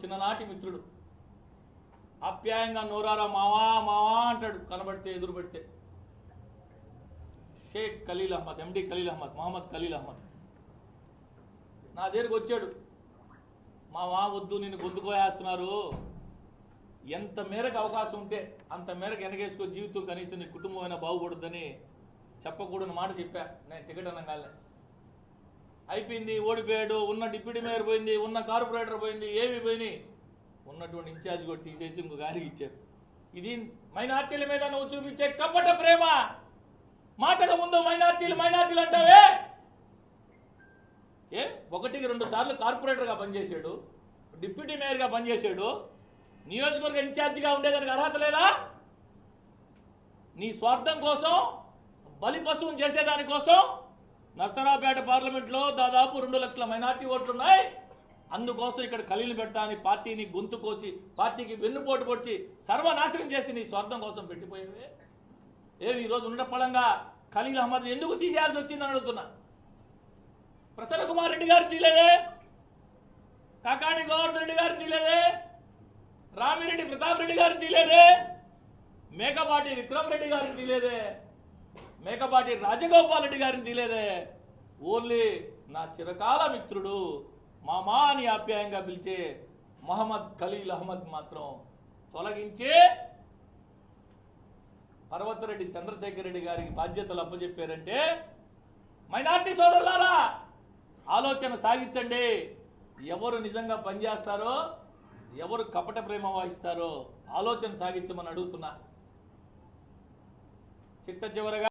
చిన్ననాటి మిత్రుడు. ఆప్యాయంగా నోరారా మావా మావా అంటాడు కనబడితే, ఎదురు పెడితే. షేక్ ఖలీల్ అహ్మద్, ఎండి ఖలీల్ అహ్మద్, మహమ్మద్ ఖలీల్ అహ్మద్ నా దగ్గరికి వచ్చాడు. మావా వద్దు, నిన్ను గొంతుకోయేస్తున్నారు, ఎంత మేరకు అవకాశం ఉంటే అంత మేరకు వెనకేసుకో, జీవితం కనీసం నీ కుటుంబం అయినా బాగుపడుద్దని చెప్పకూడని మాట చెప్పా నేను టికెట్ అనగానే. అయిపోయింది, ఓడిపోయాడు. ఉన్న డిప్యూటీ మేయర్ పోయింది, ఉన్న కార్పొరేటర్ పోయింది, ఏవి పోయినాయి, ఉన్నటువంటి ఇన్ఛార్జ్ కూడా తీసేసి ఇంకో గారికి ఇచ్చారు. ఇది మైనార్టీల మీద నువ్వు చూపించే కపట ప్రేమ. మాటకు ముందు మైనార్టీలు మైనార్టీలు అంటావే. ఏ 1-2 సార్లు కార్పొరేటర్గా పనిచేశాడు, డిప్యూటీ మేయర్గా పనిచేశాడు, నియోజకవర్గ ఇన్ఛార్జిగా ఉండేదానికి అర్హత లేదా? నీ స్వార్థం కోసం, బలి పశువును చేసేదానికోసం నర్సరావుపేట పార్లమెంట్లో దాదాపు 2 లక్షల మైనార్టీ ఓట్లున్నాయి. అందుకోసం ఇక్కడ ఖలీలు పెడతా అని పార్టీని గొంతు కోసి, పార్టీకి వెన్నుపోటు పొడిచి, సర్వనాశనం చేసి నీ స్వార్థం కోసం పెట్టిపోయేవే. ఏమి ఈరోజు ఉండపళంగా ఖలీల్ అహ్మద్ ఎందుకు తీసేయాల్సి వచ్చిందని అడుగుతున్నా. ప్రసన్న కుమార్ రెడ్డి గారు తీలేదే, కాకాణి గోవర్ధన్ రెడ్డి గారు తీలేదే, రామిరెడ్డి ప్రతాప్ రెడ్డి గారు తీలేదే, మేకపాటి విక్రమ్ రెడ్డి గారిని తీలేదే, మేకపాటి రాజగోపాల్ రెడ్డి గారిని తీలేదే. ఓన్లీ నా చిరకాల మిత్రుడు, మామా అని ఆప్యాయంగా పిలిచే మహమ్మద్ ఖలీల్ అహ్మద్ మాత్రం తొలగించే పర్వతరెడ్డి చంద్రశేఖర్ రెడ్డి గారికి బాధ్యతలు అప్పచెప్పారంటే, మైనార్టీ సోదరులారా ఆలోచన సాగించండి. ఎవరు నిజంగా పనిచేస్తారో, ఎవరు కపట ప్రేమ వహిస్తారో ఆలోచన సాగించమని అడుగుతున్నా. చిట్ట చివరగా